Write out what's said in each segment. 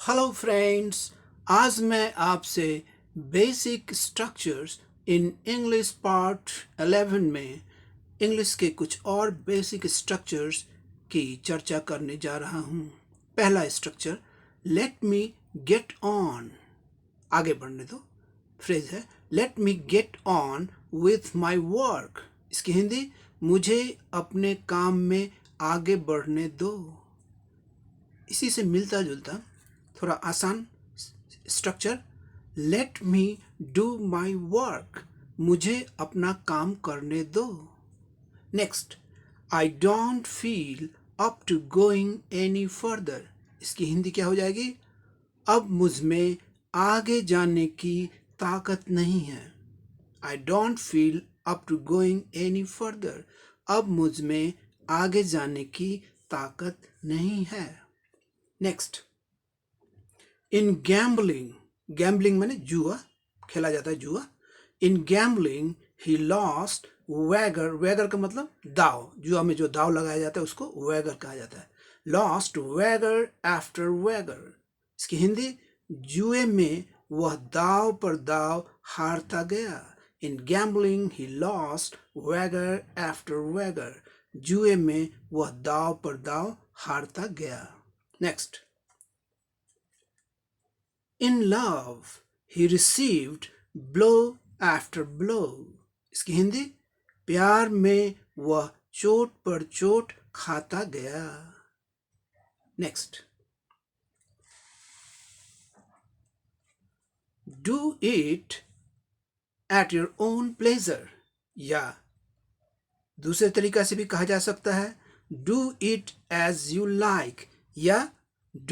Hello friends. आज मैं आपसे basic structures in English part 11 में इंग्लिश के कुछ और बेसिक स्ट्रक्चर्स की चर्चा करने जा रहा हूँ। पहला structure, let me get on. आगे बढ़ने दो। फ्रेज है let me get on with my work. इसकी हिंदी, मुझे अपने काम में आगे बढ़ने दो। इसी से मिलता जुलता थोड़ा आसान structure, let me do my work. मुझे अपना काम करने दो। Next, I don't feel up to going any further. इसकी हिंदी क्या हो जाएगी? अब मुझ में आगे जाने की ताकत नहीं है। I don't feel up to going any further. अब मुझ में आगे जाने की ताकत नहीं है। नेक्स्ट, इन गैम्बलिंग। गैम्बलिंग माने जुआ, खेला जाता है जुआ। इन गैम्बलिंग ही लॉस्ट वैगर। वैगर का मतलब दाव। जुआ में जो दाव लगाया जाता है उसको वैगर कहा जाता है। Lost wager after wager. इसकी हिंदी, जुए में वह दाव पर दाव हारता गया। इन gambling he lost wager after वैगर। जुए में वह दाव पर दाव हारता गया। Next, In love, he received blow after blow. इसकी हिंदी, प्यार में वह चोट पर चोट खाता गया। Next, do it at your own pleasure, या दूसरे तरीका से भी कहा जा सकता है do it as you like या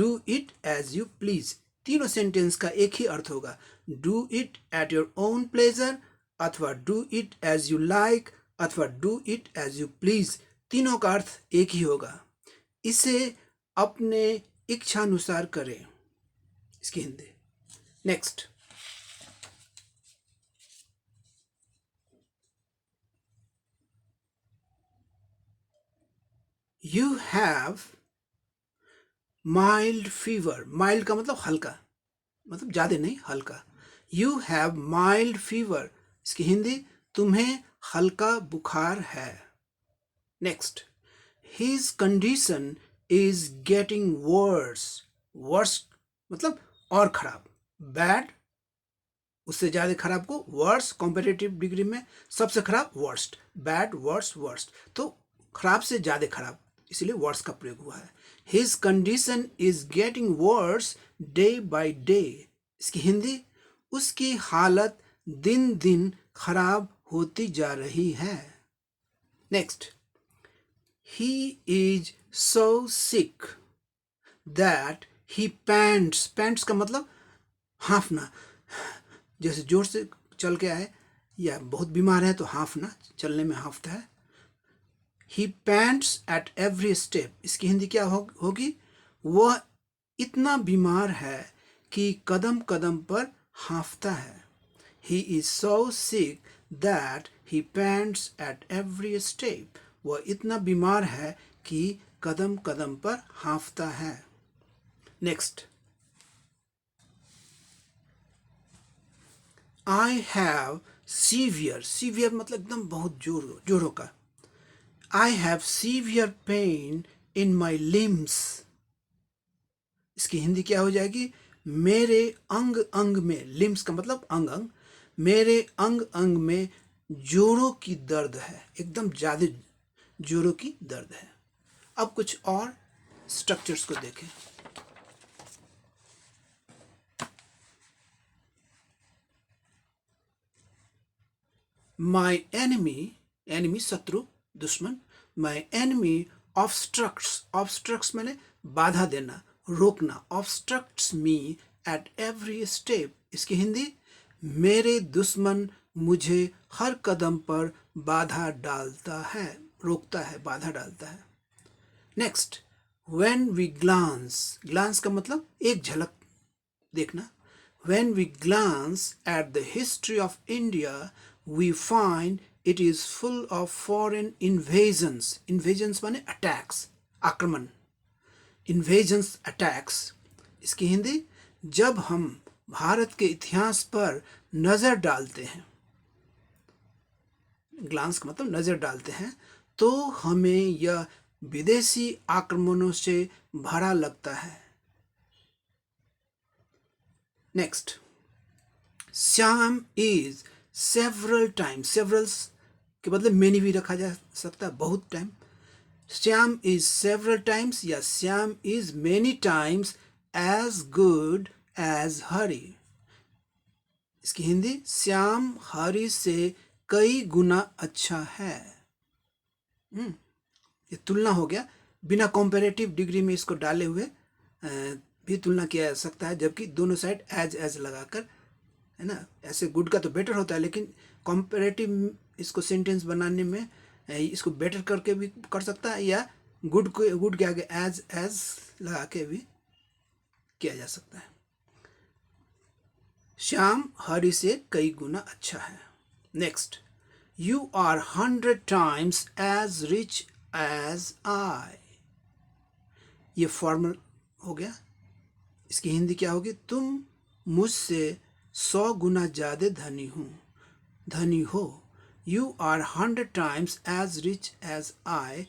do it as you please। तीनों सेंटेंस का एक ही अर्थ होगा, do it at your own pleasure अथवा do it as you like अथवा do it as you please. तीनों का अर्थ एक ही होगा। इसे अपने इच्छानुसार करें। इसकी Hindi. Next, you have mild fever. Mild का मतलब हल्का, मतलब ज्यादा नहीं, हल्का। You have mild fever. इसकी हिंदी, तुम्हें हल्का बुखार है। Next, his condition is getting worse. Worse मतलब और खराब। बैड, उससे ज्यादा खराब को वर्स, कॉम्पेरेटिव डिग्री में सबसे खराब वर्स्ट। बैड, वर्स, वर्स्ट, तो खराब से ज्यादा खराब, इसलिए वर्स का प्रयोग हुआ है। His condition is getting verse day by day. इसकी हिंदी, उसकी हालत दिन दिन खराब होती जा रही है। Next, he is so sick that he pants। pants का मतलब हांफना, जैसे जोर से चल के आए या बहुत बीमार है तो हांफना, चलने में हांफता है। he pants at every step। इसकी हिंदी क्या होगी? वह इतना बीमार है कि कदम कदम पर हांफता है। he is so sick that he pants at every step। वह इतना बीमार है कि कदम कदम पर हांफता है। Next, I have severe. Severe मतलब एकदम बहुत जोरों का। I have severe pain in my limbs. इसकी हिंदी क्या हो जाएगी? मेरे अंग अंग में, लिम्स का मतलब अंग अंग, मेरे अंग अंग में जोरों की दर्द है, एकदम ज्यादा जोरों की दर्द है। अब कुछ और स्ट्रक्चर्स को देखें। माई एनिमी, एनिमी शत्रु, दुश्मन। माई एनिमी ऑब्स्ट्रक्ट्स। ऑब्स्ट्रक्ट्स मैंने बाधा देना, रोकना। Obstructs me at every step. इसकी हिंदी, मेरे दुश्मन मुझे हर कदम पर बाधा डालता है, रोकता है, बाधा डालता है। Next, when we glance. Glance का मतलब एक झलक देखना। When we glance at the history of India, we find it is full of foreign invasions. Invasions माने attacks, आक्रमण। Invasions, attacks. इसकी हिंदी, जब हम भारत के इतिहास पर नज़र डालते हैं, ग्लांस का मतलब नज़र डालते हैं, तो हमें यह विदेशी आक्रमणों से भरा लगता है। Next, Shyam is several times, severals के बदले मेनी भी रखा जा सकता है, बहुत time. Shyam is several times या Shyam is many times as good as Hari. इसकी हिंदी, श्याम हरी से कई गुना अच्छा है। ये तुलना हो गया, बिना कॉम्पेरेटिव डिग्री में इसको डाले हुए भी तुलना किया जा सकता है, जबकि दोनों साइड एज लगाकर, है ना। ऐसे गुड का तो बेटर होता है, लेकिन कॉम्पेरेटिव इसको सेंटेंस बनाने में इसको बेटर करके भी कर सकता है, या गुड के आगे एज लगा के भी किया जा सकता है। श्याम हरी से कई गुना अच्छा है। Next, you are 100 times as rich as I. ये फॉर्मल हो गया। इसकी हिंदी क्या होगी? तुम मुझसे 100 गुना ज़्यादा धनी हो। You are 100 times as rich as I.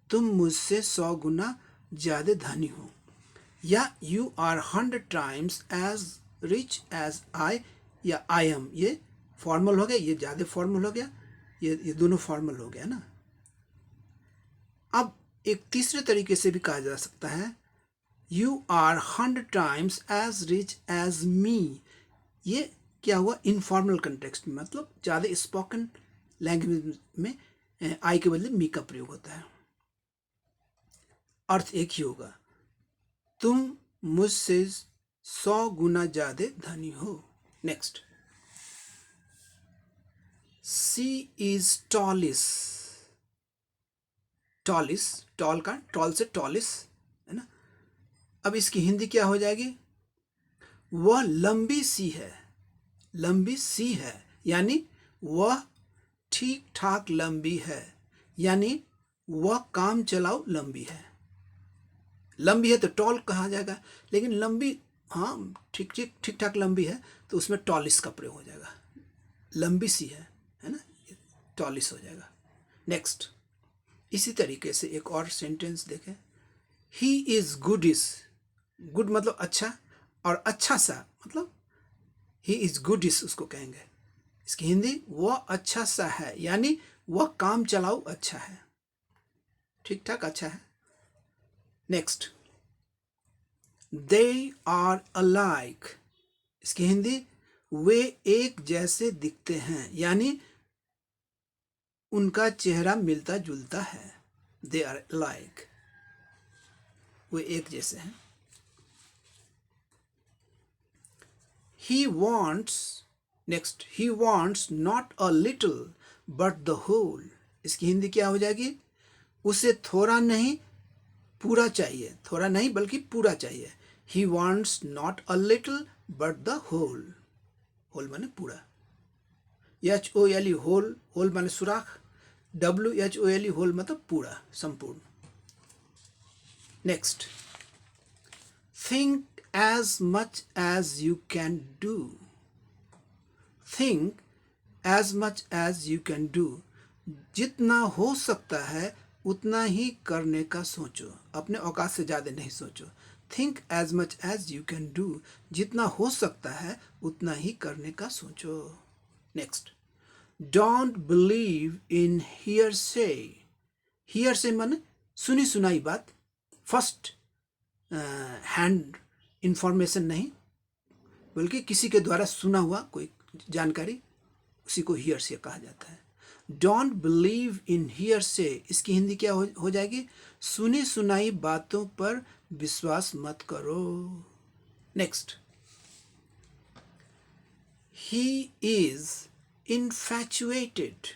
तुम मुझसे 100 गुना ज़्यादा धनी हो। या you are 100 times as rich as I या आई एम, ये फॉर्मल हो गया, ये ज़्यादा फॉर्मल हो गया, ये दोनों फॉर्मल हो गया ना। अब एक तीसरे तरीके से भी कहा जा सकता है, you are 100 times as rich as me. ये क्या हुआ? इनफॉर्मल कंटेक्स्ट में, मतलब ज़्यादा स्पोकन लैंग्वेज में आई के बदले मी का प्रयोग होता है। अर्थ एक ही होगा, तुम मुझसे 100 गुना ज़्यादा धनी हो। Next, she is tallest. Tallest, tall का टॉल से टॉलिस, है ना। अब इसकी हिंदी क्या हो जाएगी? वह लंबी सी है। लंबी सी है यानी वह ठीक ठाक लंबी है, यानी वह काम चलाओ लंबी है। लंबी है तो टॉल कहा जाएगा, लेकिन लंबी, हाँ, ठीक ठाक लंबी है तो उसमें टॉलिस का प्रयोग हो जाएगा। लंबी सी है ना, टॉलिस हो जाएगा। नेक्स्ट, इसी तरीके से एक और सेंटेंस देखें, ही इज गुडिस। गुड मतलब अच्छा, और अच्छा सा मतलब ही इज गुडिस उसको कहेंगे। इसकी हिंदी, वह अच्छा सा है, यानी वह काम चलाऊ अच्छा है, ठीक ठाक अच्छा है। Next, they are alike. इसकी हिंदी, वे एक जैसे दिखते हैं, यानी उनका चेहरा मिलता जुलता है। दे आर अलाइक, वे एक जैसे हैं। He wants, next, he wants not a little but the whole. इसकी हिंदी क्या हो जाएगी? उसे थोड़ा नहीं पूरा चाहिए, थोड़ा नहीं बल्कि पूरा चाहिए। He wants not a little but the whole. Whole माने पूरा। HOLE होल, होल माने सुराख। WHOLE होल मतलब पूरा, संपूर्ण। Next, think as much as you can do. Think as much as you can do, जितना हो सकता है उतना ही करने का सोचो, अपने औकात से ज़्यादा नहीं सोचो। Think as much as you can do, जितना हो सकता है उतना ही करने का सोचो। Next, don't believe in hearsay. Hearsay माने सुनी सुनाई बात, फर्स्ट हैंड इंफॉर्मेशन नहीं, बल्कि किसी के द्वारा सुना हुआ कोई जानकारी, उसी को हियर से कहा जाता है। डोंट बिलीव इन हियर से, इसकी हिंदी क्या हो जाएगी? सुनी सुनाई बातों पर विश्वास मत करो। Next, he is infatuated.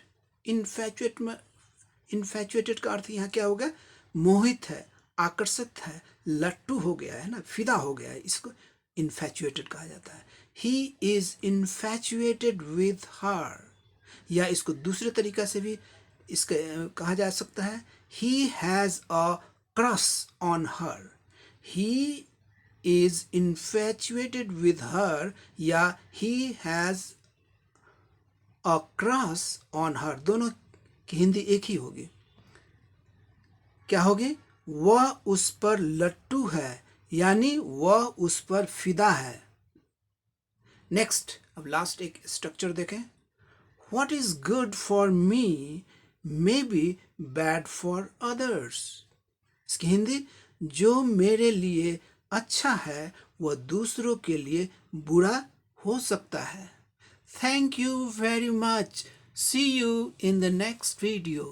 Infatuated का अर्थ यहाँ क्या होगा? मोहित है, आकर्षित है, लट्टू हो गया है ना, फिदा हो गया है, इसको इन्फैचुएटेड कहा जाता है। He is infatuated with her, या इसको दूसरे तरीका से भी इसका कहा जा सकता है, he has a crush on her. He is infatuated with her या he has a crush on her, दोनों की हिंदी एक ही होगी। क्या होगी? वह उस पर लट्टू है, यानी वह उस पर फिदा है। नेक्स्ट, अब लास्ट एक स्ट्रक्चर देखें। What is good for me may be bad for others. इसकी हिंदी, जो मेरे लिए अच्छा है वह दूसरों के लिए बुरा हो सकता है। Thank you very much. See you in the next video.